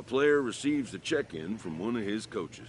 player receives a check-in from one of his coaches.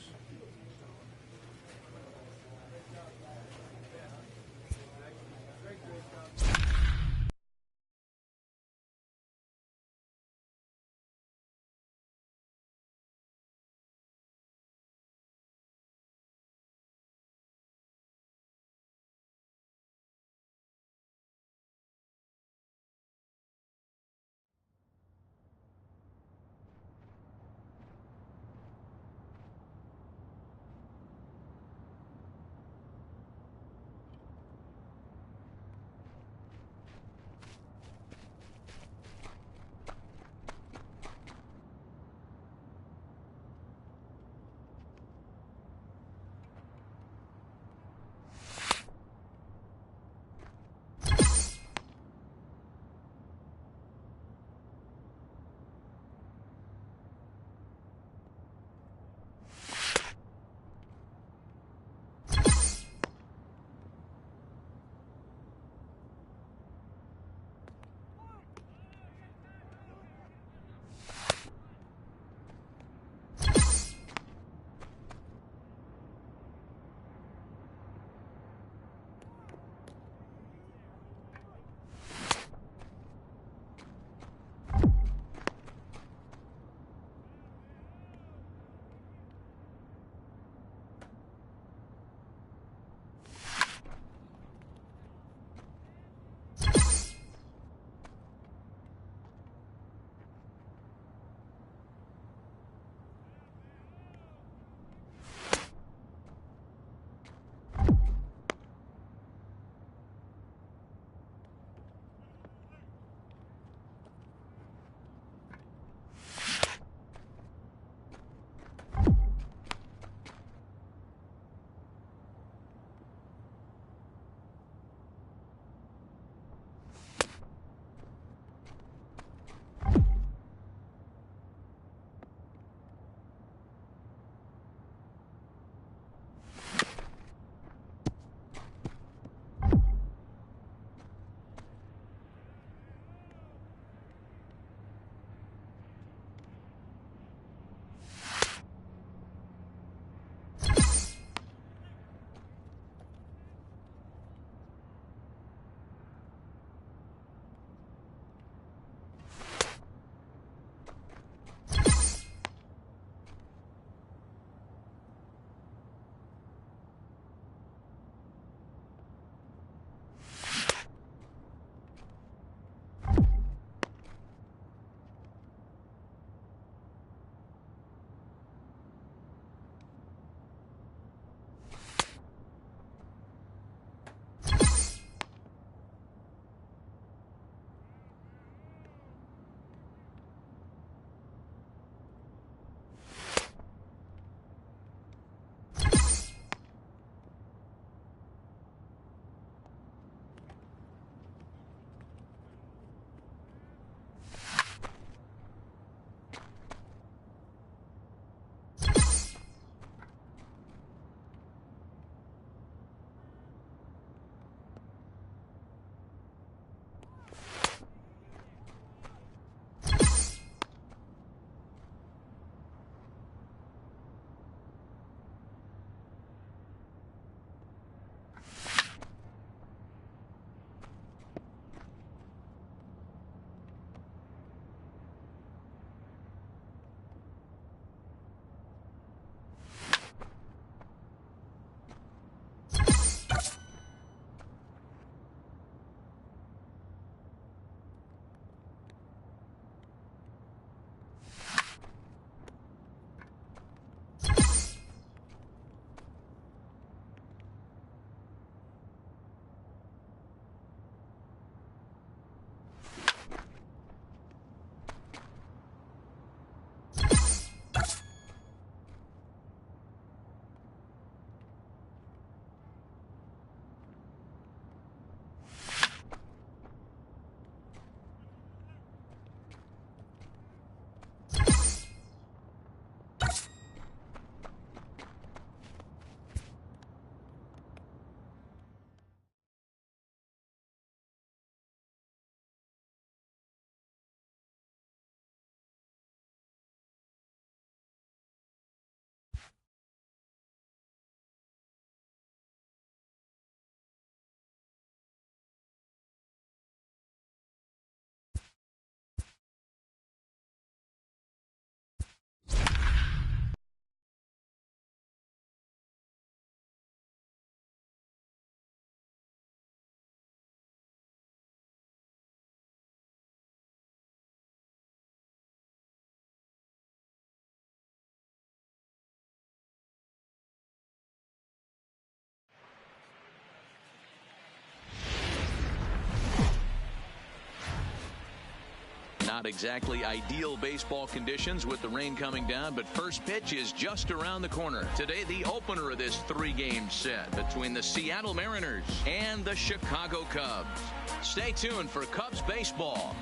Not exactly ideal baseball conditions with the rain coming down, but first pitch is just around the corner. Today, the opener of this 3-game set between the Seattle Mariners and the Chicago Cubs. Stay tuned for Cubs baseball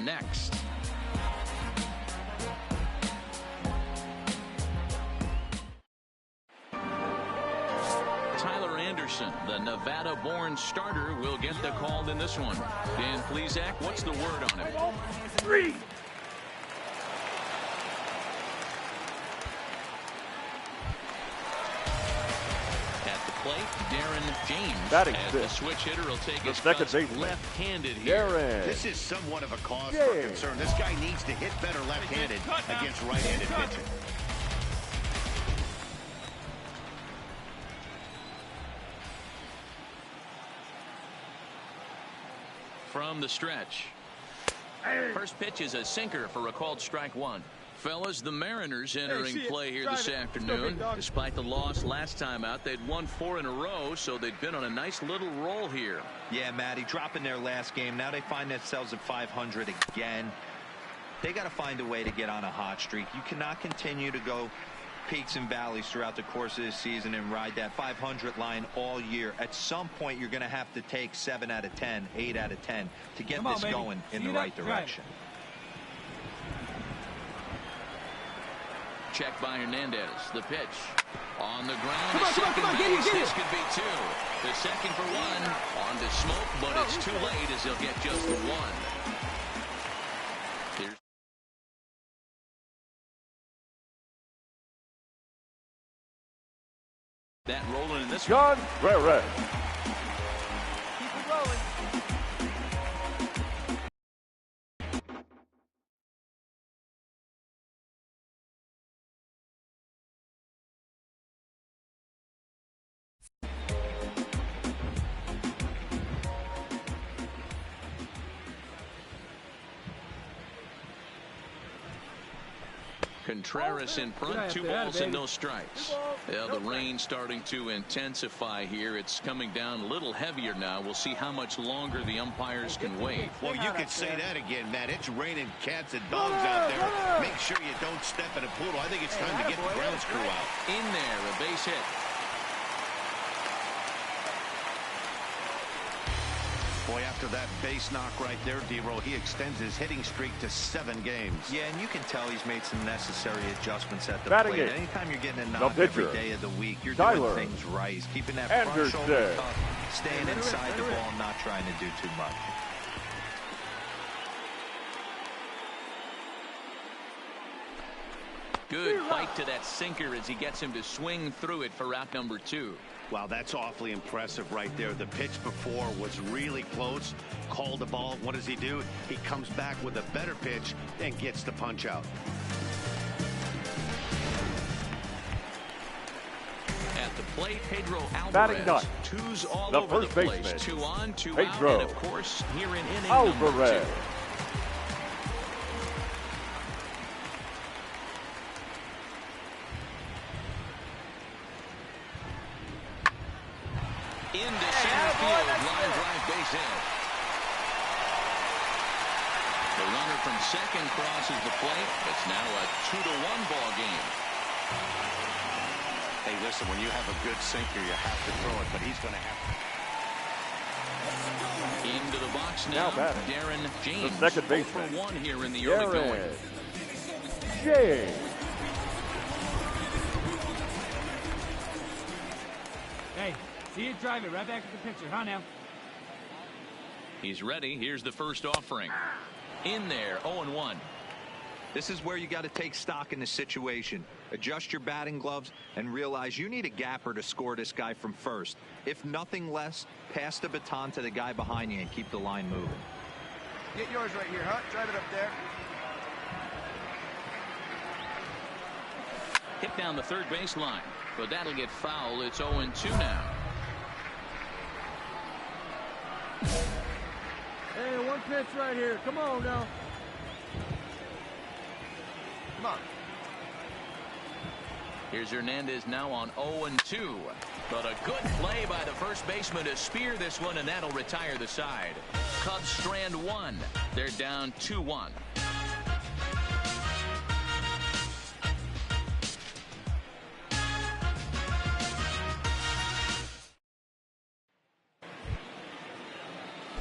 next. The Nevada-born starter will get the call in this one. Dan Plesac, what's the word on him? 3. At the plate, Darren James. Batting as the switch hitter will take his second baseman. left-handed here. This is somewhat of a cause for concern. This guy needs to hit better left-handed against right-handed pitching. From the stretch. First pitch is a sinker for a called strike 1. Fellas, the Mariners entering play here this afternoon. Despite the loss last time out, they'd won 4 in a row, so they've been on a nice little roll here. Yeah, Matty, dropping their last game. Now they find themselves at 500 again. They got to find a way to get on a hot streak. You cannot continue to go peaks and valleys throughout the course of this season and ride that 500 line all year. At some point, you're going to have to take 7 out of 10, 8 out of 10 to get this going in the right direction. Check by Hernandez. The pitch on the ground. Come on, this could be 2. The second for 1 on to Smoke, but it's too late as he'll get just the 1. That rolling in this John Reyes. Keep it rolling. Contreras in front, 2 balls and no strikes. Yeah, the rain starting to intensify here. It's coming down a little heavier now. We'll see how much longer the umpires can wait. Well, you could say that again, Matt. It's raining cats and dogs out there. Make sure you don't step in a poodle. I think it's time to get the grounds crew out. In there, a base hit. Boy, after that base knock right there, D-Roll, he extends his hitting streak to 7 games. Yeah, and you can tell he's made some necessary adjustments at the Batting plate. it. Anytime you're getting a knock every day of the week, you're doing things right. He's keeping that front shoulder tough, staying inside the ball, and not trying to do too much. Good fight to that sinker as he gets him to swing through it for out number 2. Wow, that's awfully impressive right there. The pitch before was really close. Called the ball. What does he do? He comes back with a better pitch and gets the punch out. At the plate, Pedro Batting Alvarez. nut. 2's all The over the first place. baseman. 2 on, 2 Pedro out, and of course, here in inning Alvarez. number 2. Into center field, line drive, base hit. The runner from second crosses the plate. It's now a 2-1 ball game. Hey, listen, when you have a good sinker, you have to throw it, but he's going to have to. Into the box now Darren James. The second baseman. For 1 here in the early going. James. Hey, see you drive it right back to the pitcher, huh now? He's ready. Here's the first offering. In there, 0-1. This is where you got to take stock in the situation. Adjust your batting gloves and realize you need a gapper to score this guy from first. If nothing less, pass the baton to the guy behind you and keep the line moving. Get yours right here, huh? Drive it up there. Hit down the third baseline, but that'll get foul. It's 0-2 now. Hey, 1 pitch right here. Come on now. Come on. Here's Hernandez now on 0-2. But a good play by the first baseman to spear this one, and that'll retire the side. Cubs strand 1. They're down 2-1.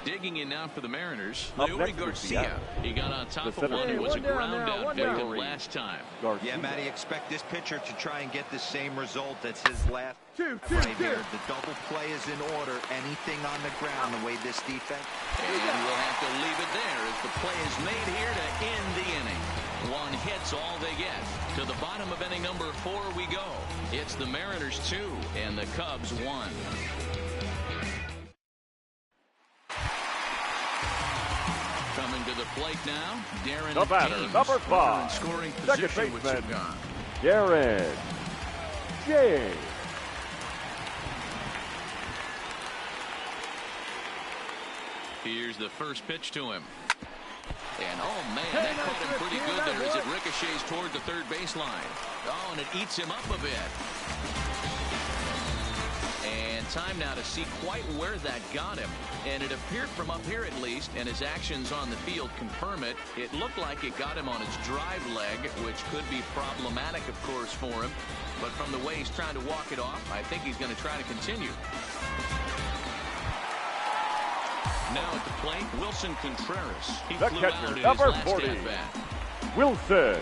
Digging in now for the Mariners, Up Leury next for Garcia. Seattle. He got on top The of one who was a One down ground now, out one victim down. last time. Garcia. Yeah, Matty, expect this pitcher to try and get the same result as his last Two. right here. The double play is in order. Anything on the ground, the way this defense. And we'll have to leave it there as the play is made here to end the inning. One hit's all they get. To the bottom of inning number 4 we go. It's the Mariners 2 and the Cubs 1. Coming to the plate now, Darren The batter, James. number 5. Runner in scoring Second position with baseman, Sagan. Darren James. Here's the first pitch to him. And oh man, that caught him pretty good there as it ricochets toward the third baseline. Oh, and it eats him up a bit. And time now to see quite where that got him. And it appeared from up here at least, and his actions on the field confirm it. It looked like it got him on his drive leg, which could be problematic, of course, for him. But from the way he's trying to walk it off, I think he's going to try to continue. Now at the plate, Wilson Contreras. He The flew catcher, out in his number last 40. at-bat. Wilson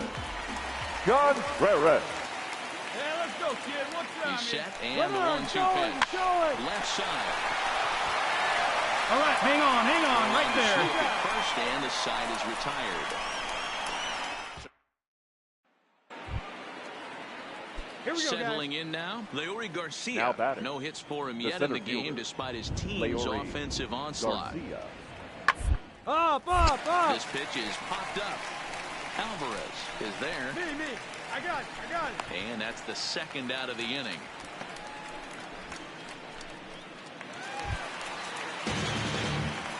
Contreras. Hey, let's go, kid. What's up, He's set and Come the on, 1-2 show it, pitch. show it. Left side. All right, hang on, right there. Swoop at first, and the side is retired. Here we go, Settling in now, Leury Garcia. Now batting. No hits for him The yet in the center game fielder, despite his team's Leury offensive onslaught. Garcia. Up. This pitch is popped up. Alvarez is there. Me. I got it. And that's the second out of the inning.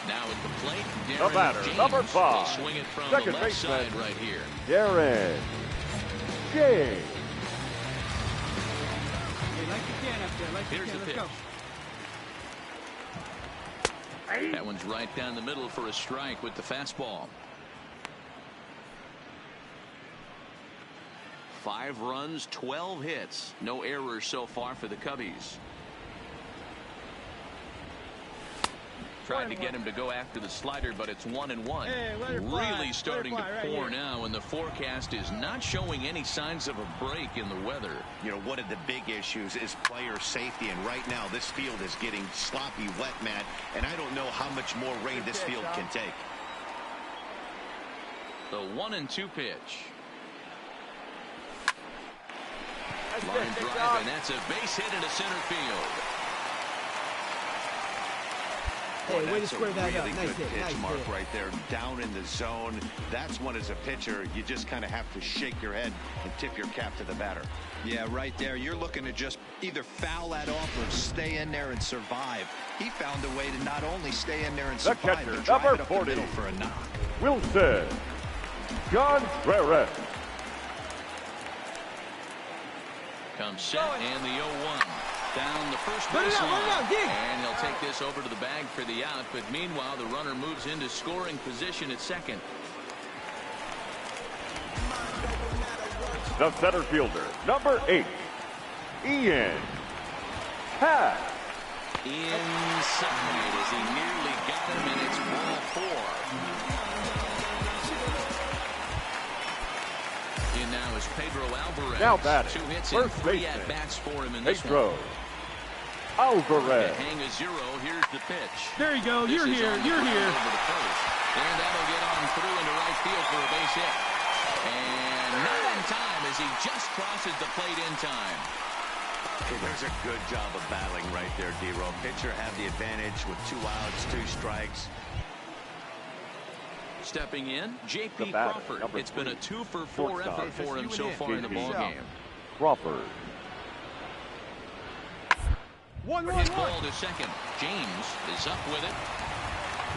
Now at the plate, Darren batter, James number 5. will swing it from Second the left baseman, side right here. Darren James. Hey, like you can up there. Like you Here's can. the Let's pitch. go. That one's right down the middle for a strike with the fastball. 5 runs, 12 hits. No errors so far for the Cubbies. Tried to get him to go after the slider, but it's 1-1. Hey, let it fly. Really starting Let it fly to right pour here. now, and the forecast is not showing any signs of a break in the weather. You know, one of the big issues is player safety, and right now this field is getting sloppy wet, Matt, and I don't know how much more rain this field can take. The 1-2 pitch. Line drive, and that's a base hit into center field. Hey, way to That's square a that up. really Nice good hit, pitch, nice Mark, hit. right there, down in the zone. That's one as a pitcher, you just kind of have to shake your head and tip your cap to the batter. Yeah, right there. You're looking to just either foul that off or stay in there and survive. He found a way to not only stay in there and The survive, catcher, but drive number it up 40. the middle for a knock. Wilson Contreras. Comes set and the 0-1. Down the first Run it out, baseline. dig. And he'll take this over to the bag for the out. But meanwhile, the runner moves into scoring position at second. The center fielder, number 8, Ian Happ. Inside as he nearly got him, and it's ball 4. In now is Pedro Alvarez. Now batting, 2 hits first and 3 baseman, at-bats for him in this Pedro one. Alvarez. Hang a 0. Here's the pitch. There you go. This You're is here. on the You're ground here. over to first. And that'll get on through into right field for a base hit. And not in time as he just crosses the plate in time. Okay, there's a good job of battling right there, D-Row. Pitcher had the advantage with 2 outs, 2 strikes. Stepping in, The J.P. batter, Crawford. number It's been a 3, 2-for-4 shortstop. effort for him so far in the JP. ballgame. Crawford. 1-1-1. His ball to second. James is up with it.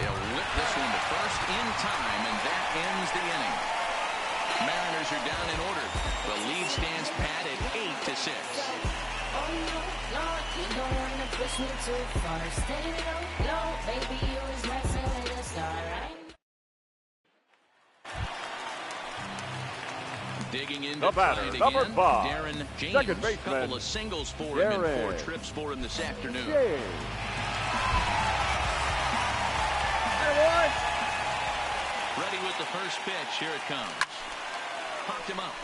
They'll whip this one to first in time, and that ends the inning. Mariners are down in order. The lead stands pat at 8-6. Digging into The batter, fight number again, 5, Darren James. second baseman, Couple of singles for him and 4 Darren trips for him this afternoon. James. one. Ready with the first pitch. Here it comes. Popped him up.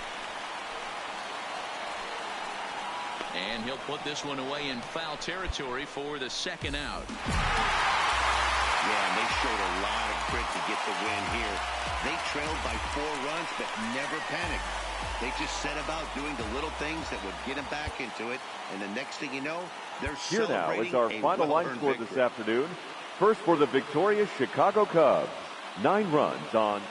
And he'll put this one away in foul territory for the second out. Yeah, and they showed a lot of grit to get the win here. They trailed by 4 runs, but never panicked. They just set about doing the little things that would get them back into it. And the next thing you know, they're Here now celebrating is our a final line well-earned score victory. this afternoon. First for the victorious Chicago Cubs. 9 runs on.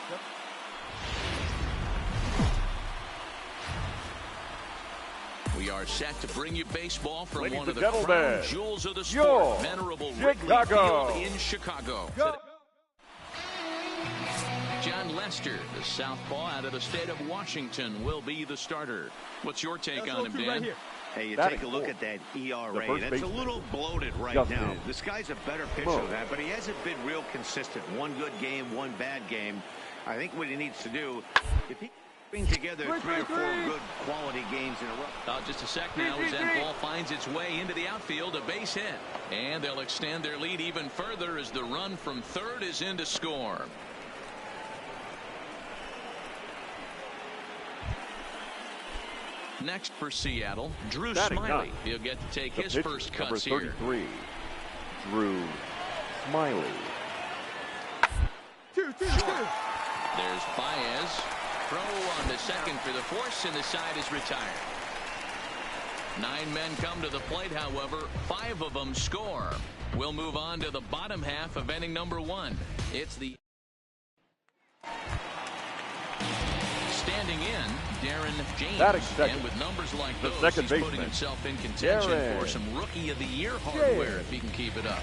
We are set to bring you baseball from Ladies one of and the gentlemen, crown jewels of the your sport, venerable Chicago. Wrigley Field in Chicago. Go. John Lester, the southpaw out of the state of Washington, will be the starter. What's your take on him, Dan? Right here. Hey, you Batting take a look fourth. at that ERA. The first That's a baseman. little bloated right Justin now. This guy's a better pitcher Mo. than that, but he hasn't been real consistent. One good game, one bad game. I think what he needs to do, if he brings together 3 or 4 good quality games in a row. Just a sec now as that ball finds its way into the outfield, a base hit. And they'll extend their lead even further as the run from third is in to score. Next for Seattle, Drew Batting Smiley. ninth. He'll get to take The his pitch, first number cuts here. 33, Drew Smiley. 2, 2, 2. There's Baez. Throw on to second for the force, and the side is retired. 9 men come to the plate, however. 5 of them score. We'll move on to the bottom half of inning number 1. It's the standing in, Darren James. Batting second. And with numbers like The those, second he's baseman. putting himself in contention Darren for some Rookie of the Year hardware if he can keep it up.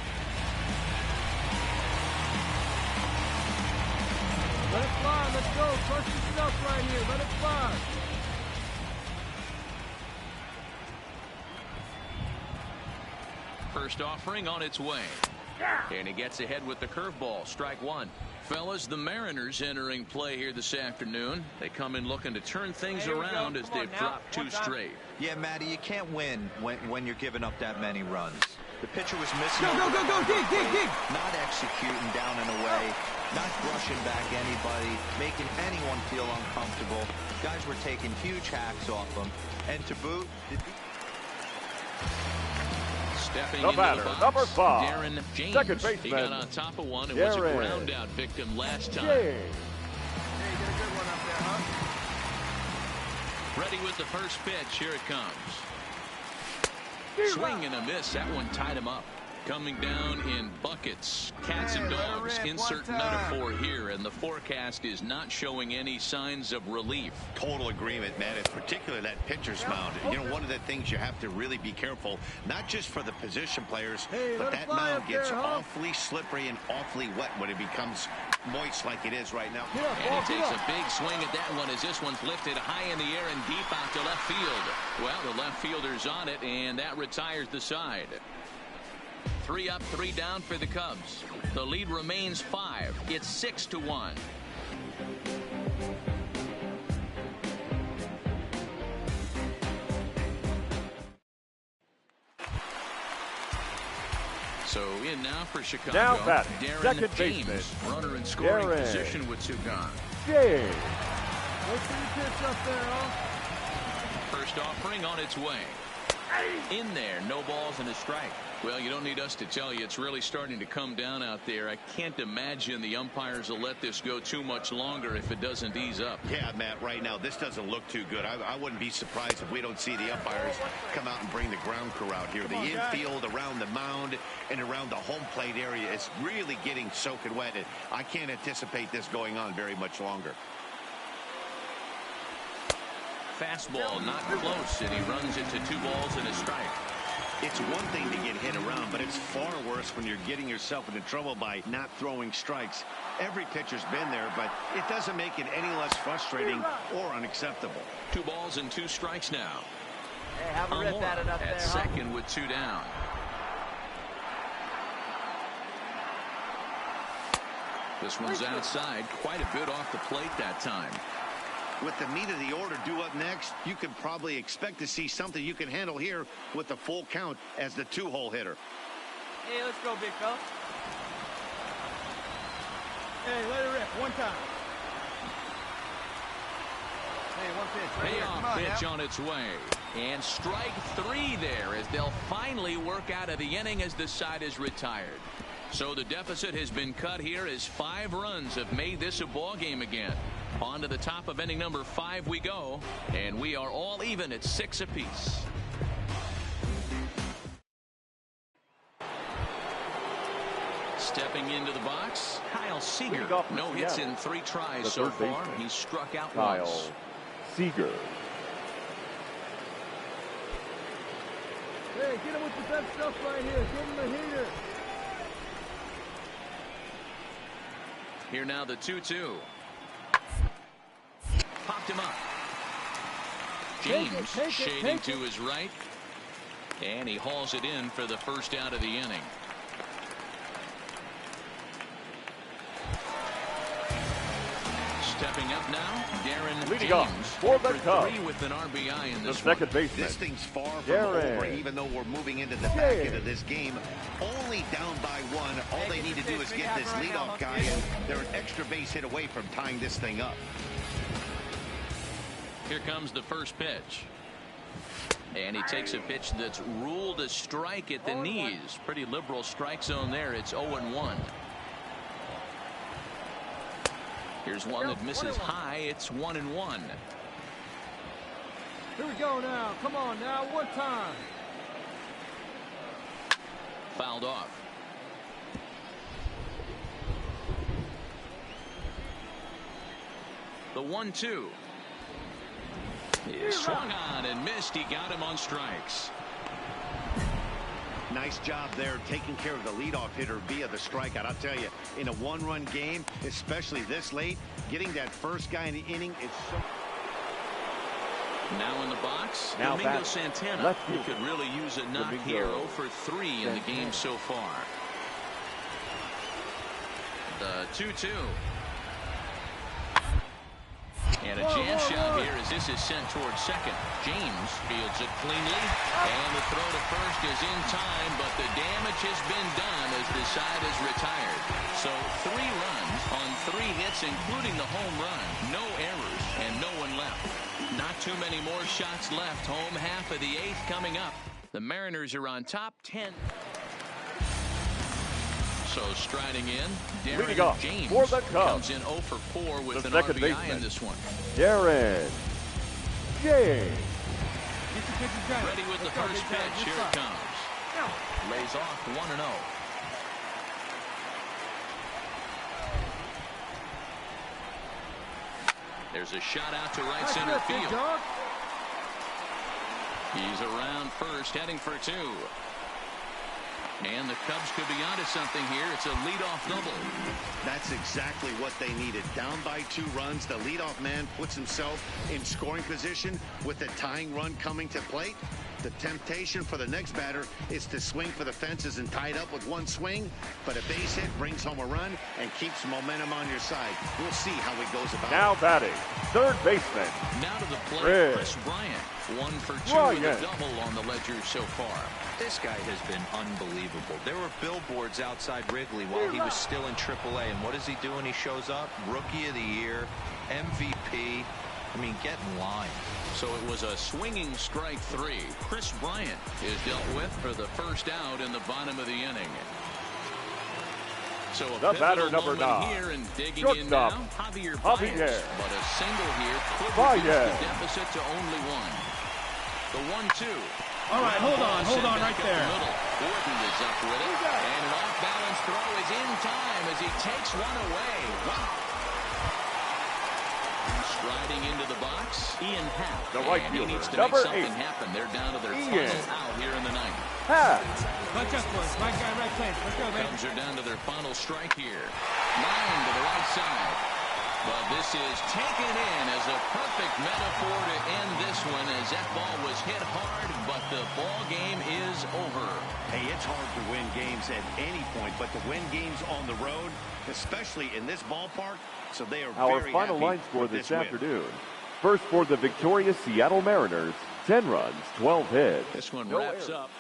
Let it fly. Let's go. Trust yourself right here. Let it fly. First offering on its way. And he gets ahead with the curveball. Strike 1. Fellas, the Mariners entering play here this afternoon. They come in looking to turn things Here we go. around as Come on they've now. dropped 2 One time. straight. Yeah, Matty, you can't win when you're giving up that many runs. The pitcher was missing. Go, go, over go, the go, hard dig, dig, plate, dig. Not executing down and away. Not brushing back anybody. Making anyone feel uncomfortable. Guys were taking huge hacks off them. And to boot, Stepping The into batter, the box, number 5, Darren James. second He got baseman, on top of one and was a Darren ground out victim last time. James. Hey, you did a good one up there, huh? Ready with the first pitch. Here it comes. Swing and a miss. That one tied him up. Coming down in buckets. Cats and dogs. Insert metaphor here. And the forecast is not showing any signs of relief. Total agreement, man. It's particularly that pitcher's mound. You know, one of the things you have to really be careful, not just for the position players, Hey, but let it that fly mound up gets there, huh? awfully slippery and awfully wet when it becomes moist like it is right now. And he takes a big swing at that one as this one's lifted high in the air and deep out to left field. Well, the left fielder's on it, and that retires the side. 3 up, 3 down for the Cubs. The lead remains 5. It's 6-1. So in now for Chicago. Now batting, Darren second James, baseman, runner in scoring Darren position with 2 gone. James. Wait till you pitch up there, huh? First offering on its way. In there, no balls and a strike. Well, you don't need us to tell you it's really starting to come down out there. I can't imagine the umpires will let this go too much longer if it doesn't ease up. Yeah, Matt, right now, this doesn't look too good. I wouldn't be surprised if we don't see the umpires come out and bring the ground crew out here. The infield, around the mound, and around the home plate area is really getting soaking wet. And I can't anticipate this going on very much longer. Fastball not close, and he runs into 2 balls and a strike. It's one thing to get hit around, but it's far worse when you're getting yourself into trouble by not throwing strikes. Every pitcher's been there, but it doesn't make it any less frustrating or unacceptable. 2 balls and 2 strikes now. Hey, have a rip Amor at it up there, at huh? second with 2 down. This one's outside, quite a bit off the plate that time. With the meat of the order due up next, you can probably expect to see something you can handle here with the full count as the 2-hole hitter. Hey, let's go, big fella. Hey, let it rip. One time. Hey, one pitch. Right here. Come Payoff on pitch now. on its way. And strike 3 there as they'll finally work out of the inning as the side is retired. So the deficit has been cut here as 5 runs have made this a ball game again. On to the top of inning number 5 we go, and we are all even at 6 apiece. Stepping into the box, Kyle Seager. No hits in 3 tries so far. He's struck out Kyle once. Seager. Hey, get him with the best stuff right here. Give him a heater. Here now the 2-2. Popped him up. James shading to his right. And he hauls it in for the first out of the inning. Stepping up now, Darren Leading James off for the Cubs. 3 with an RBI in The this second one. baseman. This thing's far from Darren over, even though we're moving into the back end of this game. Only down by 1. All they need to do is get this leadoff guy, and they're an extra base hit away from tying this thing up. Here comes the first pitch. And he takes a pitch that's ruled a strike at the knees. Pretty liberal strike zone there. It's 0-1. Here's one that misses high. It's 1-1. Here we go now. Come on now. One time. Fouled off. The 1-2. He swung on and missed. He got him on strikes. Nice job there taking care of the leadoff hitter via the strikeout. I'll tell you, in a 1-run game, especially this late, getting that first guy in the inning, it's so... Now in the box, Now Domingo Santana, left who field. could really use a knock Domingo here. 0 for 3 in the game so far. The 2-2. And a chance shot here as this is sent towards second. James fields it cleanly, and the throw to first is in time, but the damage has been done as the side is retired. So 3 runs on 3 hits, including the home run. No errors and no one left. Not too many more shots left. Home half of the 8th coming up. The Mariners are on top 10. So striding in, Darren James for the comes Cubs. in 0 for 4 with an second RBI baseman. in this one. Darren James. Ready with the first pitch. Here it comes. Lays off 1-0. There's a shot out to right center field. He's around first, heading for 2. And the Cubs could be onto something here. It's a leadoff double. That's exactly what they needed. Down by 2 runs, the leadoff man puts himself in scoring position with the tying run coming to plate. The temptation for the next batter is to swing for the fences and tie it up with 1 swing, but a base hit brings home a run and keeps momentum on your side. We'll see how he goes about Now it. batting, third baseman. Now to the plate, Chris Bryant. 1 for 2 with a double on the ledger so far. This guy has been unbelievable. There were billboards outside Wrigley while he was still in AAA, and what is he doing? He shows up, Rookie of the Year, MVP. I mean, get in line. So it was a swinging strike 3. Chris Bryant is dealt with for the first out in the bottom of the inning. So a The batter, pivotal number moment 9. here, and digging in Shortstop, now, Javier Javier. Baez. But a single here could Baez. reduce the deficit to only 1. The 1-2. All right, hold on right there. Gordon is up with it, and an off-balance throw is in time as he takes one away. Wow. Striding into the box, Ian Happ. The right and he fielder, needs to number make something 8. happen. They're down to their Ian final out here in the 9th. Happ. Clutch up, boys. Right guy, right place. Let's go, baby. Cubs are down to their final strike here. 9 to the right side. But this is taken in as a perfect metaphor to end this one, as that ball was hit hard, but the ball game is over. Hey, it's hard to win games at any point, but to win games on the road, especially in this ballpark, so they are Our very final happy line score with this win. afternoon. First for the victorious Seattle Mariners, 10 runs, 12 hits. This one No wraps errors. up.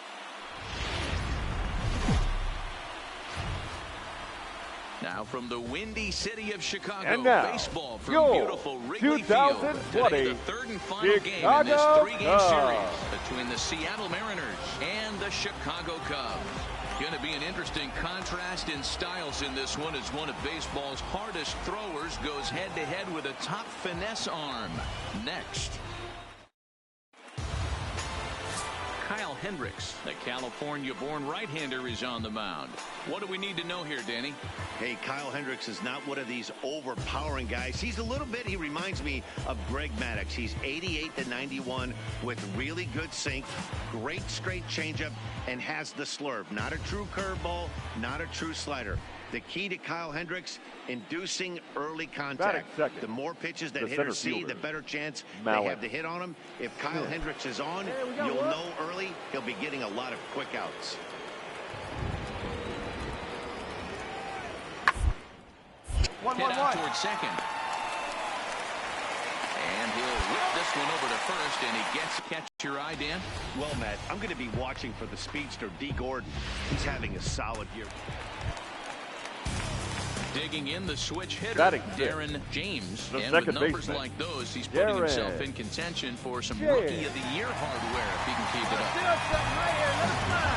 Now from the windy city of Chicago, And now, baseball from your beautiful Wrigley Field. 2020 Today, the third and final game in this Chicago three-game Cubs. series between the Seattle Mariners and the Chicago Cubs. Going to be an interesting contrast in styles in this one as one of baseball's hardest throwers goes head-to-head with a top finesse arm. Next. Kyle Hendricks, the California-born right-hander, is on the mound. What do we need to know here, Danny? Hey, Kyle Hendricks is not one of these overpowering guys. He's a little bit, he reminds me of Greg Maddux. He's 88-91 with really good sink, great straight changeup, and has the slurve. Not a true curveball, not a true slider. The key to Kyle Hendricks, inducing early contact. The more pitches that hitters see, the better chance they have to hit on him. If Kyle Hendricks is on, you'll know early he'll be getting a lot of quick outs. Hit out towards second. And he'll whip this one over to first, and he gets catch your eye, Dan. Well, Matt, I'm going to be watching for the speedster, D. Gordon. He's having a solid year. Digging in the switch hitter, Batting Darren James. The And with numbers baseman. like those, he's putting himself in contention for some Rookie of the Year hardware if he can keep it up. Sit up something right here. Let it fly.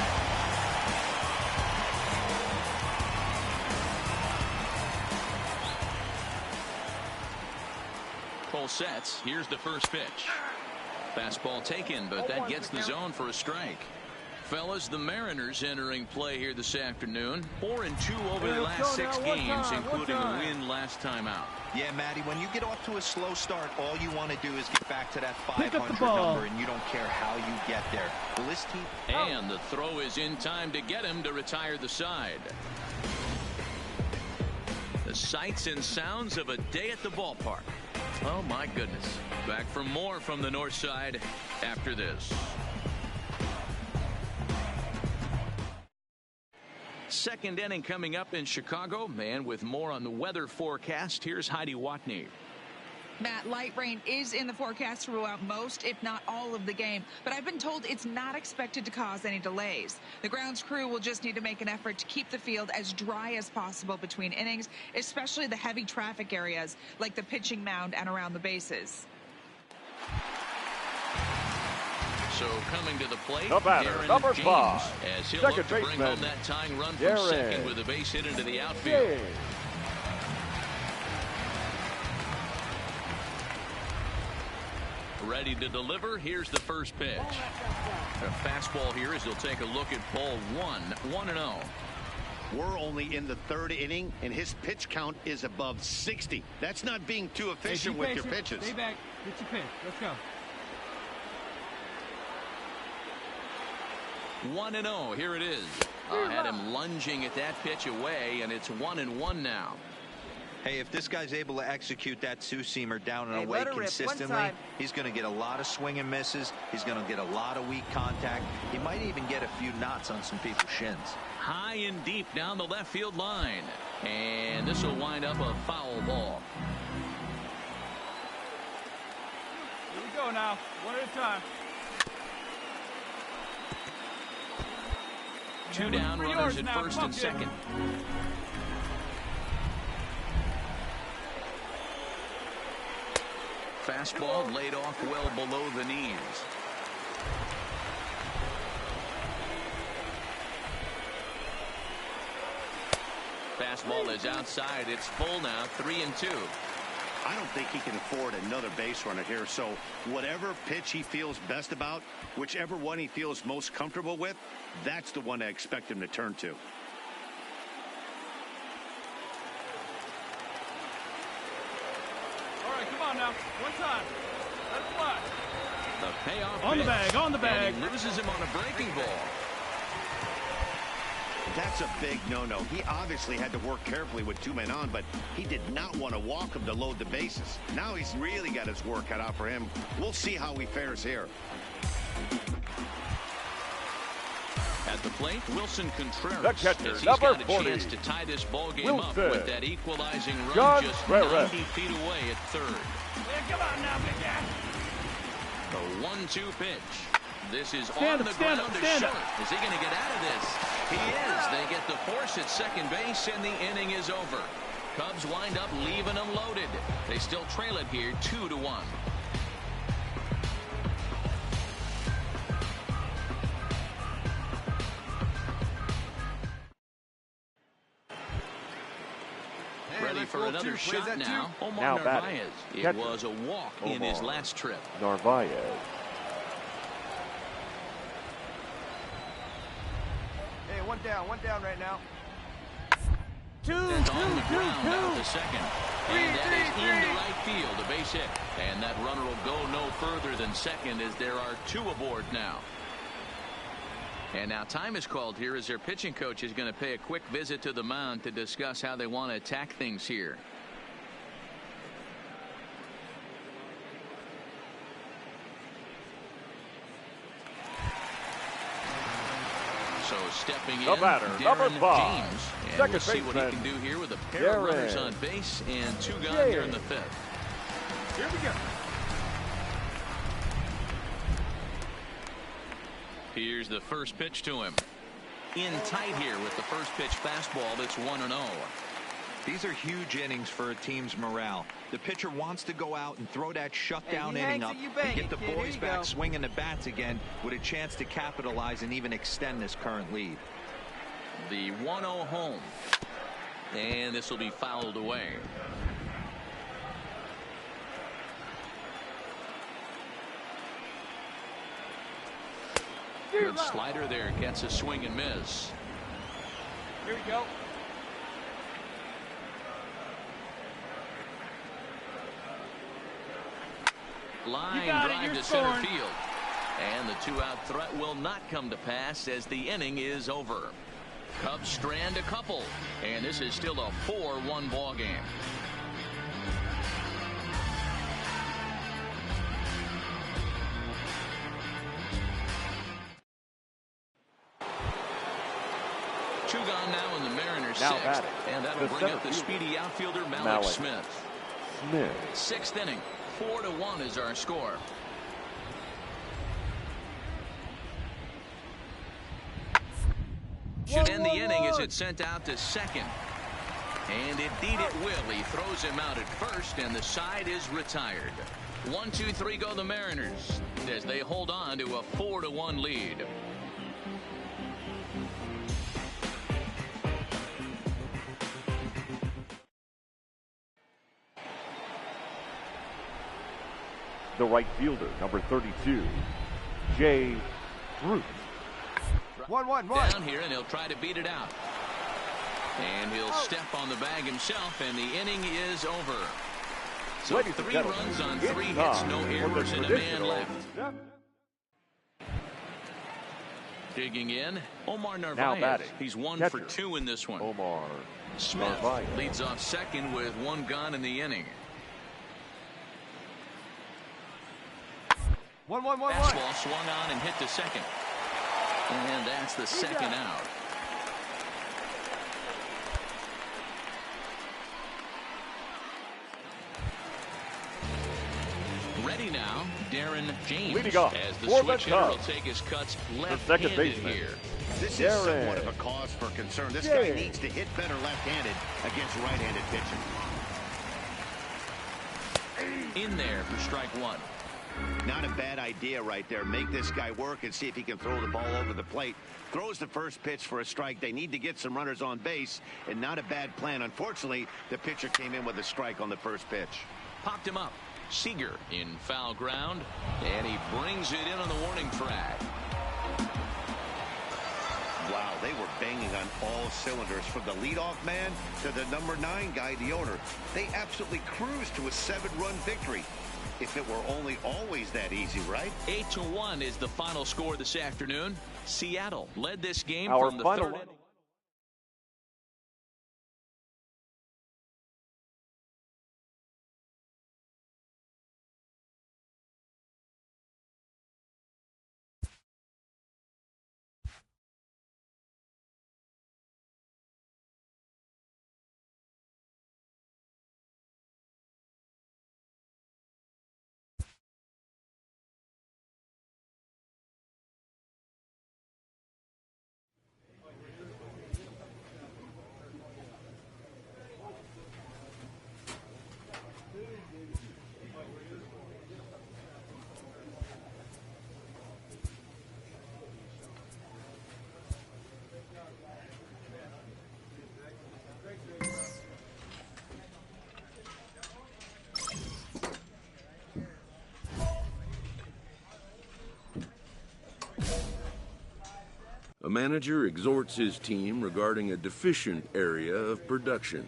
Full sets. Here's the first pitch. Fastball taken, but that gets the zone for a strike. Fellas, the Mariners entering play here this afternoon. 4-2 over their last 6 games, including a win last time out. Yeah, Matty, when you get off to a slow start, all you want to do is get back to that 500 number, and you don't care how you get there. Well, this team... And the throw is in time to get him to retire the side. The sights and sounds of a day at the ballpark. Oh, my goodness. Back for more from the north side after this. Second inning coming up in Chicago, and with more on the weather forecast, here's Heidi Watney. Matt, light rain is in the forecast throughout most, if not all, of the game, but I've been told it's not expected to cause any delays. The grounds crew will just need to make an effort to keep the field as dry as possible between innings, especially the heavy traffic areas like the pitching mound and around the bases. So coming to the plate, the batter, Darren number James, 5, as he'll second look to bring baseman, home that tying run from Darren second with a base hit into the outfield. James. Ready to deliver. Here's the first pitch. A fastball here as he'll take a look at ball 1-0. We're only in the third inning, and his pitch count is above 60. That's not being too efficient with your pitches. Stay back. Get your pitch. Let's go. 1-0. Here it is. Had him lunging at that pitch away, and it's 1-1 now. Hey, if this guy's able to execute that two-seamer down and away consistently, he's going to get a lot of swing and misses. He's going to get a lot of weak contact. He might even get a few knots on some people's shins. High and deep down the left field line. And this will wind up a foul ball. Here we go now. One at a time. 2 down, runners at first and second. Fastball laid off well below the knees. Fastball is outside. It's full now, 3-2. I don't think he can afford another base runner here, so whatever pitch he feels best about, whichever one he feels most comfortable with, that's the one I expect him to turn to. All right, come on now. One time. Let it fly. The payoff On the pitch, bag, on the bag. And he loses him on a breaking ball. That's a big no-no. He obviously had to work carefully with 2 men on, but he did not want to walk him to load the bases. Now he's really got his work cut out for him. We'll see how he fares here. At the plate, Wilson Contreras. The catcher, as he's number got a 40. chance to tie this ball game up Wilson. with that equalizing run John just Contreras. 90 feet away at third. Yeah, come on now, big guy. The 1-2 pitch. This is Stand on up, the ground stand to up. short. Is he going to get out of this? He is. They they get the force at second base, and the inning is over. Cubs wind up leaving them loaded. They still trail it here 2-1. Ready for another shot now. Omar Narvaez. It was a walk in his last trip. Narvaez. Hey, one down right now. Two on the ground out to second. And that is into right field, a base hit. And that runner will go no further than second as there are 2 aboard now. And now time is called here as their pitching coach is going to pay a quick visit to the mound to discuss how they want to attack things here. So stepping in, batter, Darren number 5. James. And Second we'll see what he baseman, can do here with a pair of runners on base and 2 gone here in the 5th. Here we go. Here's the first pitch to him. In tight here with the first pitch fastball that's 1-0. These are huge innings for a team's morale. The pitcher wants to go out and throw that shutdown inning up and get the boys back swinging the bats again with a chance to capitalize and even extend this current lead. The 1-0 home. And this will be fouled away. Good slider there. Gets a swing and miss. Here we go. Line drive to center field. And the 2-out threat will not come to pass as the inning is over. Cubs strand a couple. And this is still a 4-1 ball game. Two gone now in the Mariners' sixth, and that'll bring up the speedy outfielder Malik Smith. Sixth inning, 4-1 is our score. Should end the inning as it's sent out to second. And indeed it will. He throws him out at first, and the side is retired. 1-2-3 go the Mariners as they hold on to a 4-1 lead. The right fielder, number 32, Jay Bruce. 1-1-1. Down here, and he'll try to beat it out. And he'll step on the bag himself, and the inning is over. So 3 runs on 3 hits, no errors, and a man left. Digging in, Omar Narvaez. He's 1 for 2 in this one. Omar Smith Narvaez leads off second with 1 gone in the inning. 1-1-1-1. Fastball swung on and hit to second. And that's the second out. Ready now, Darren James. Leading off as the for switch the hitter will Cubs, take his cuts second left-handed baseman here. This is somewhat of a cause for concern. This guy Jay. needs to hit better left-handed against right-handed pitching. In there for strike 1. Not a bad idea right there. Make this guy work and see if he can throw the ball over the plate. Throws the first pitch for a strike. They need to get some runners on base, and not a bad plan. Unfortunately, the pitcher came in with a strike on the first pitch. Popped him up. Seager in foul ground, and he brings it in on the warning track. Wow, they were banging on all cylinders, from the leadoff man to the number 9 guy, the owner. They absolutely cruised to a 7-run victory. If it were only always that easy, right? 8-1 is the final score this afternoon. Seattle led this game Our from the final third inning. manager exhorts his team regarding a deficient area of production.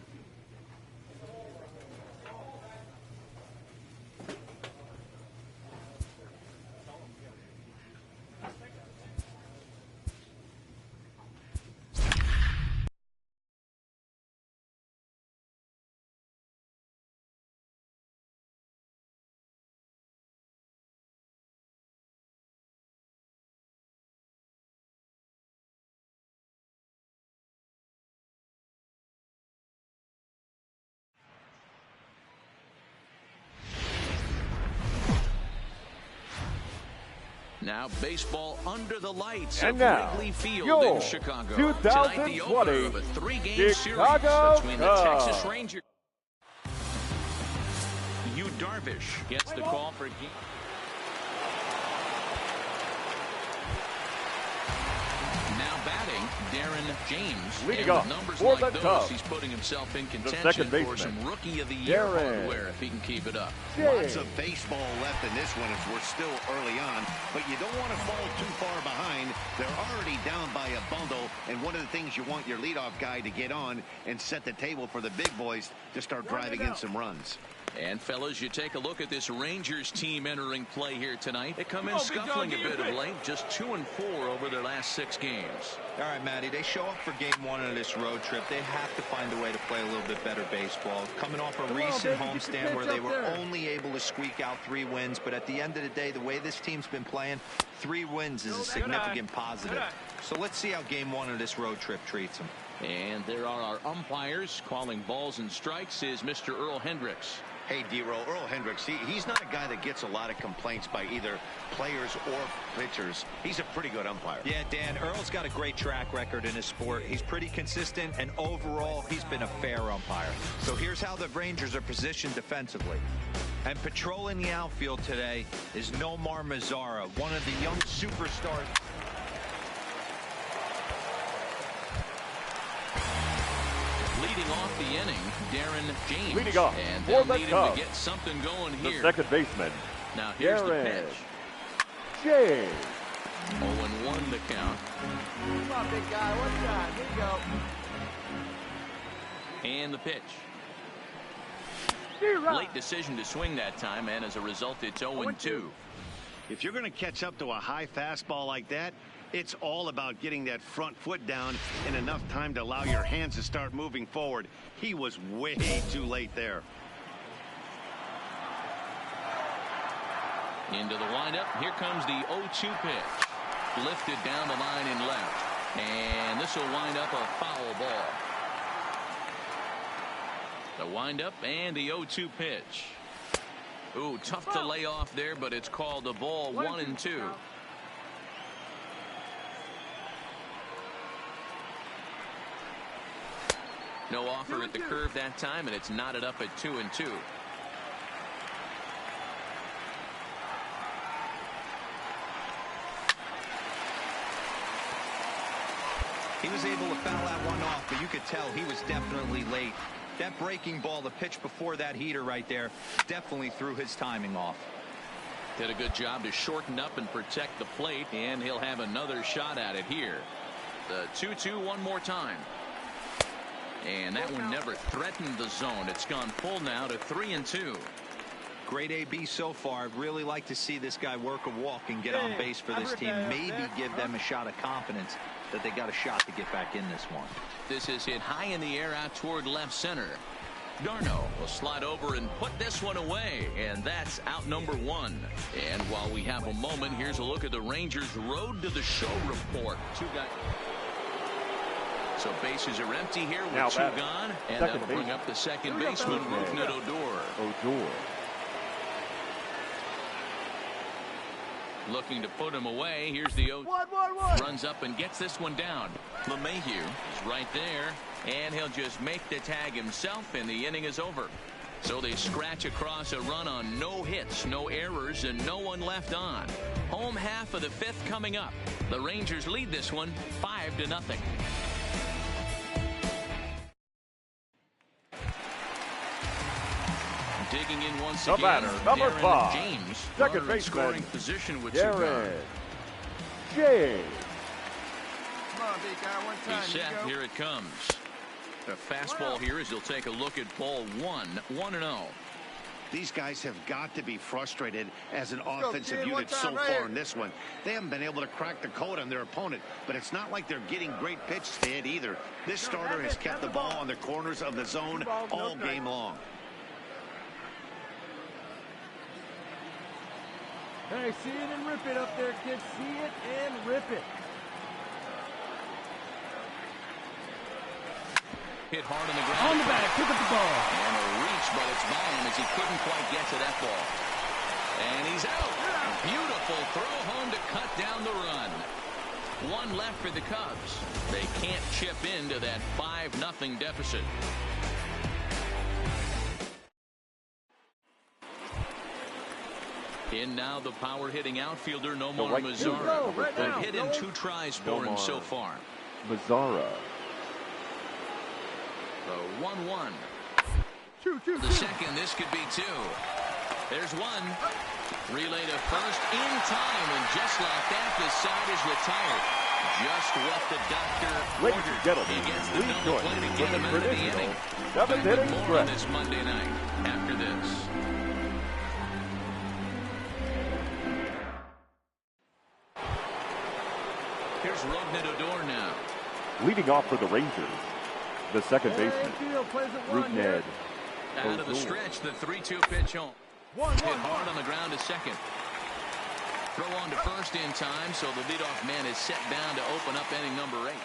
Now baseball under the lights And of now, Wrigley Field your in Chicago. 2020 Tonight, the opener of a three-game series Chicago between the Cubs. Texas Rangers. Yu Darvish gets the call for game. Now batting, Darren James. Leading and off with numbers for like the those, Cubs, he's putting himself in second contention for baseman, some Rookie of the Year Darren hardware if he can keep it up. Lots of baseball left in this one as we're still early on, but you don't want to fall too far behind. They're already down by a bundle, and one of the things you want your leadoff guy to get on and set the table for the big boys to start driving in some runs. And fellas, you take a look at this Rangers team entering play here tonight. They come in Come on, big dog, scuffling a get your bit of pitch. late, just 2-4 over their last 6 games. All right, Matty, they show up for game 1 of this road trip. They have to find a way to play a little bit better baseball. Coming off a recent homestand where they were only able to squeak out 3 wins, but at the end of the day, the way this team's been playing, 3 wins is a significant positive. So let's see how game 1 of this road trip treats them. And there are our umpires calling balls and strikes is Mr. Earl Hendricks. Hey, D-Roll, Earl Hendricks, he's not a guy that gets a lot of complaints by either players or pitchers. He's a pretty good umpire. Yeah, Dan, Earl's got a great track record in his sport. He's pretty consistent, and overall, he's been a fair umpire. So here's how the Rangers are positioned defensively. And patrolling the outfield today is Nomar Mazara, one of the young superstars. Leading off the inning, Darren James. Leading off and for they'll the need him Cubs, to get something going the here. second baseman, Now here's Darren the pitch. James. 0-1 the count. Come on, big guy. One time. Here you go. And the pitch. Late decision to swing that time, and as a result, it's 0-2. If you're going to catch up to a high fastball like that, it's all about getting that front foot down in enough time to allow your hands to start moving forward. He was way too late there. Into the windup. Here comes the 0-2 pitch. Lifted down the line in left. And this will wind up a foul ball. The windup and the 0-2 pitch. Ooh, tough to lay off there, but it's called a ball. 1-2. No offer at the curve that time, and it's knotted up at 2-2. He was able to foul that one off, but you could tell he was definitely late. That breaking ball, the pitch before that heater right there, definitely threw his timing off. Did a good job to shorten up and protect the plate, and he'll have another shot at it here. The 2-2 one more time. And that one never threatened the zone. It's gone full now to 3-2. Great AB so far. I'd really like to see this guy work a walk and get on base for this team. Maybe give them a shot of confidence that they got a shot to get back in this one. This is hit high in the air out toward left center. Darno will slide over and put this one away, and that's out number 1. And while we have a moment, here's a look at the Rangers' road to the show report. 2 guys. So bases are empty here with Now 2 batting, gone, and second that'll bring baseman. up the second baseman, Rougned Odor. Looking to put him away. Here's the 0. Runs up and gets this one down. LeMahieu is right there, and he'll just make the tag himself, and the inning is over. So they scratch across a run on no hits, no errors, and no one left on. Home half of the 5th coming up. The Rangers lead this one 5-0. Digging in once again, batter, number Darren 5, James, second runner in baseman, scoring position with 2 Darren gone. James. on, big guy. One time. He's set. Here it comes. The fastball here as he'll take a look at ball 1. 1-0. These guys have got to be frustrated as an offensive unit so far in this one. They haven't been able to crack the code on their opponent, but it's not like they're getting great pitches to hit either. This starter has kept the ball on the corners of the zone all game long. Hey, see it and rip it up there, kids. See it and rip it. Hit hard on the ground. On the back, pick up the ball. And a reach, but it's by him as he couldn't quite get to that ball. And he's out. Beautiful throw home to cut down the run. One left for the Cubs. They can't chip into that 5-0 deficit. In now the power hitting outfielder Nomar Mazara. They've hit in 2 tries for him so far. Mazara. The 1-1. The second, this could be 2. There's 1. Relay to first in time, and just like that, the side is retired. Just what the doctor ordered. He gets the double play to get him out of the inning. But more on this Monday night after this. Here's Rougned Odor now. Leading off for the Rangers, the second baseman, Rougned. Out of the stretch, the 3-2 pitch home. Hit hard on the ground to second. Throw on to first in time, so the leadoff man is set down to open up inning number 8.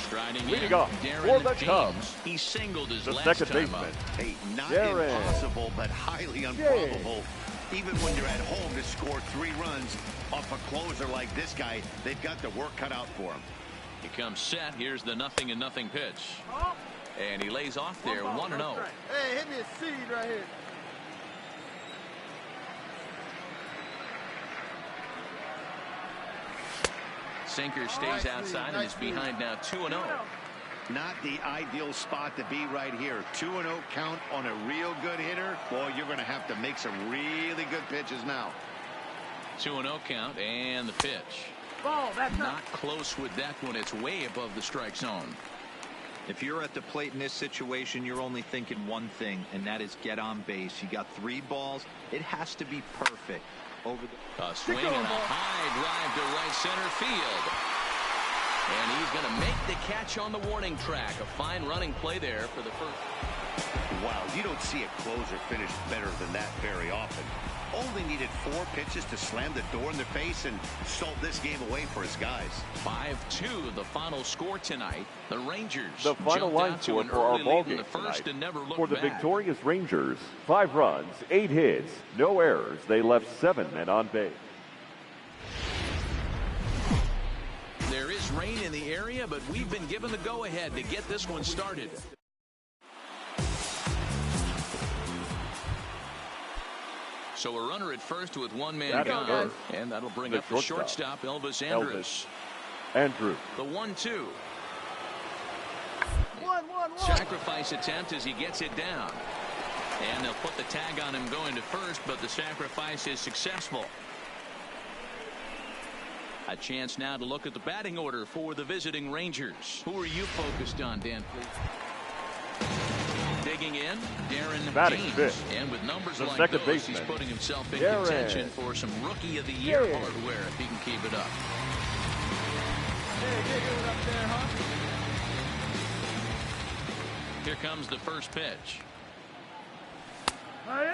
Striding in, Darren James. He singled his last time up. Hey, not impossible, but highly improbable. Even when you're at home to score 3 runs off a closer like this guy, they've got the work cut out for him. He comes set. Here's the 0-0 pitch. And he lays off there, 1-0. Hey, hit me a seed right here. Sinker stays outside and is behind now 2-0. Not the ideal spot to be right here. 2-0 count on a real good hitter. Boy, you're going to have to make some really good pitches now. 2-0 count and the pitch. Ball, that's not close with that one. It's way above the strike zone. If you're at the plate in this situation, you're only thinking one thing, and that is get on base. You got 3 balls. It has to be perfect. Over the swing and a high drive to right center field. And he's going to make the catch on the warning track. A fine running play there for the first. Wow, you don't see a closer finish better than that very often. Only needed 4 pitches to slam the door in their face and sold this game away for his guys. 5-2 the final score tonight. The Rangers the final line score for our ball game tonight. For the victorious Rangers, 5 runs, 8 hits, no errors. They left 7 men on base. There is rain in the area, but we've been given the go-ahead to get this one started. So a runner at first with 1 man gone, and that'll bring up the shortstop, Elvis Andrus. Andrew. The 1-2. Sacrifice attempt as he gets it down. And they'll put the tag on him going to first, but the sacrifice is successful. A chance now to look at the batting order for the visiting Rangers. Who are you focused on, Dan, please? Digging in, Darren James. And with numbers like those, he's putting himself in contention for some Rookie of the Year hardware if he can keep it up. Here comes the first pitch.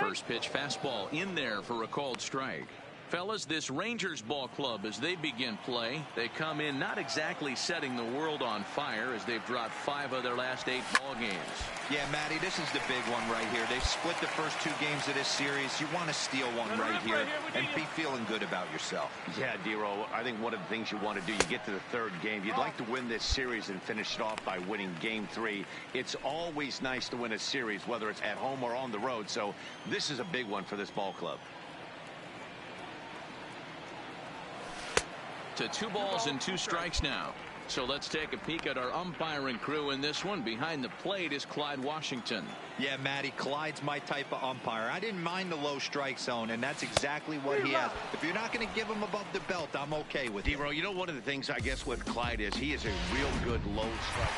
First pitch fastball in there for a called strike. Fellas, this Rangers ball club, as they begin play, they come in not exactly setting the world on fire as they've dropped 5 of their last 8 ball games. Yeah, Matty, this is the big one right here. They've split the first 2 games of this series. You want to steal one right here and be feeling good about yourself. Yeah, Dero, I think one of the things you want to do, you get to the 3rd game. You'd like to win this series and finish it off by winning game 3. It's always nice to win a series, whether it's at home or on the road. So this is a big one for this ball club. To 2 balls and 2 strikes now. So let's take a peek at our umpiring crew in this one. Behind the plate is Clyde Washington. Yeah, Matty, Clyde's my type of umpire. I didn't mind the low strike zone, and that's exactly what he has. If you're not going to give him above the belt, I'm okay with it. D-Row, you know, one of the things I guess with Clyde is he is a real good low strike.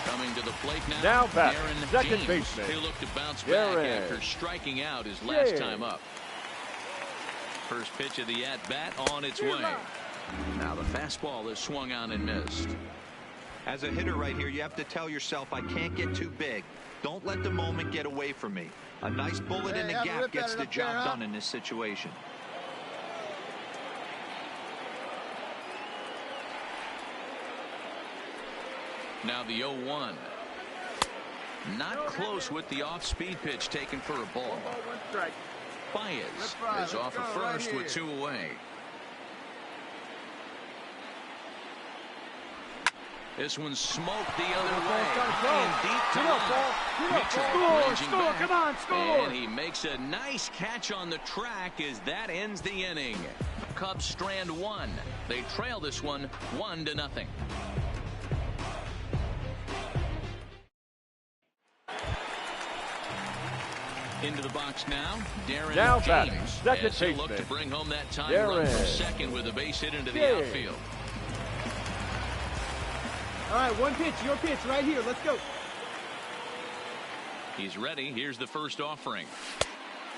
Coming to the plate now. Now back, Aaron second James. baseman. He'll look to bounce back after striking out his last time up. First pitch of the at-bat on its way. Now the fastball is swung on and missed. As a hitter right here, you have to tell yourself, I can't get too big. Don't let the moment get away from me. A nice bullet in the gap gets the job done in this situation. Now the 0-1. Not close with the off-speed pitch taken for a ball. Baez is off at first with 2 away. This one's smoked the other way. And deep to left. Mitchell ranging back. Come on, score! And he makes a nice catch on the track as that ends the inning. Cubs strand 1. They trail this one 1-0. Into the box now, Darren James. Second as he'll look to bring home that time run from second with a base hit into the outfield. All right, one pitch, your pitch right here. Let's go. He's ready. Here's the first offering.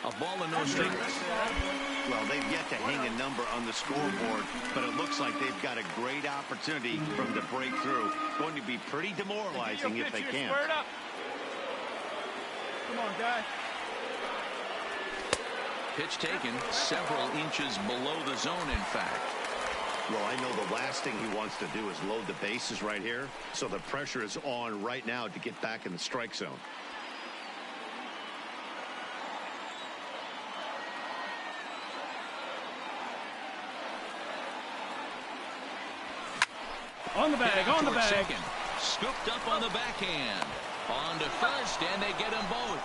A ball and no strikes. Well, they've yet to hang a number on the scoreboard, but it looks like they've got a great opportunity from the breakthrough. Going to be pretty demoralizing if they can't. Come on, guy. Pitch taken several inches below the zone, in fact. Well, I know the last thing he wants to do is load the bases right here, so the pressure is on right now to get back in the strike zone. On the bag, on the bag. Second. Scooped up on the backhand. On to first, and they get them both.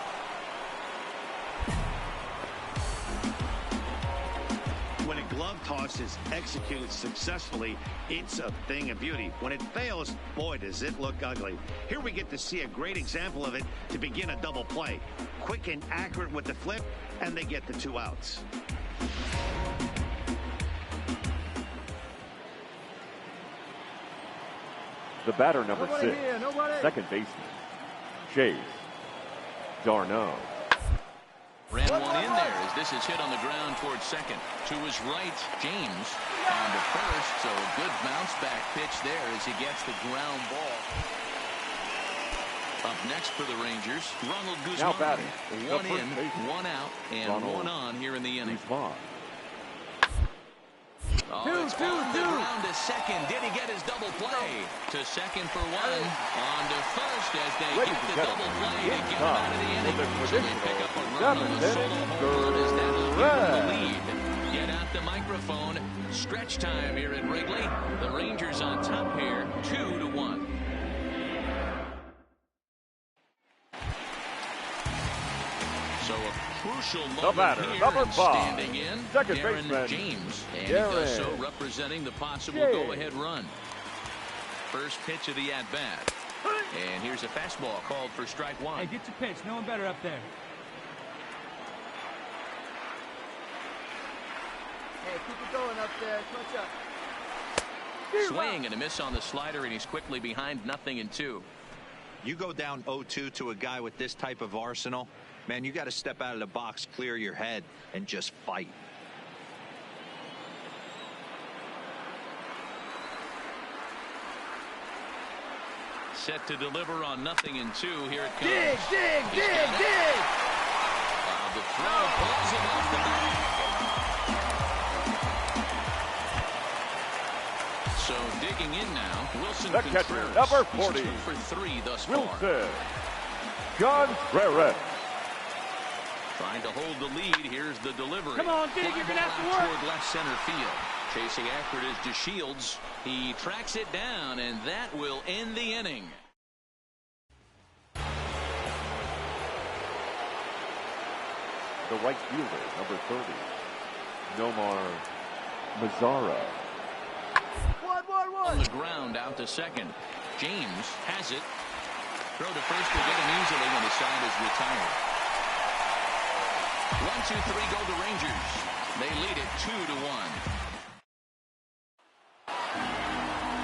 When a glove toss is executed successfully, it's a thing of beauty. When it fails, boy, does it look ugly. Here we get to see a great example of it to begin a double play. Quick and accurate with the flip, and they get the 2 outs. The batter, number 6, second baseman, Chase Darno. Ran one in there as this is hit on the ground towards second. To his right, James on to first. So a good bounce back pitch there as he gets the ground ball. Up next for the Rangers, Ronald Guzman. Now batting, 1 in, 1 out, and Ronald 1 on here in the inning. Guzman. Oh, it's on the ground to second. Did he get his double play? To second for 1. On to first as they get the double play to get him out of the inning. So they pick up a run on the solo home run as that'll give them the lead. Get out the microphone. Stretch time here at Wrigley. The Rangers on top here, 2-1. So a crucial moment here, number 5, standing in, second Darren baseman, James, and he does so representing the possible go-ahead run. First pitch of the at-bat, and here's a fastball called for strike 1. Hey, get your pitch. No one better up there. Hey, keep it going up there. Clutch up. Swing and a miss on the slider, and he's quickly behind 0-2. You go down 0-2 to a guy with this type of arsenal, man, you got to step out of the box, clear your head, and just fight. Set to deliver on 0-2. Here it comes. Dig, dig, dig, dig. The throw pulls him off the back. So digging in now, Wilson The catcher, number 40. He's 2 for 3 thus far. Wilson Contreras. Trying to hold the lead. Here's the delivery. Come on, Dig, you're going to have to work. Toward left center field. Chasing after it is DeShields. He tracks it down, and that will end the inning. The right fielder, number 30, Nomar Mazara. on the ground out to second. James has it. Throw to first will get him easily when the side is retired. 1-2-3 go the Rangers. They lead it 2-1.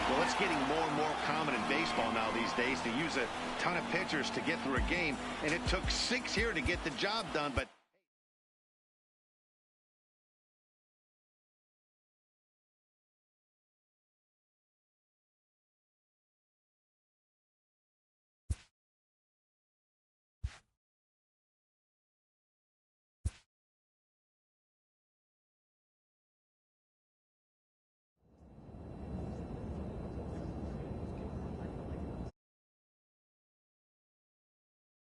Well, it's getting more and more common in baseball now these days to use a ton of pitchers to get through a game, and it took 6 here to get the job done, but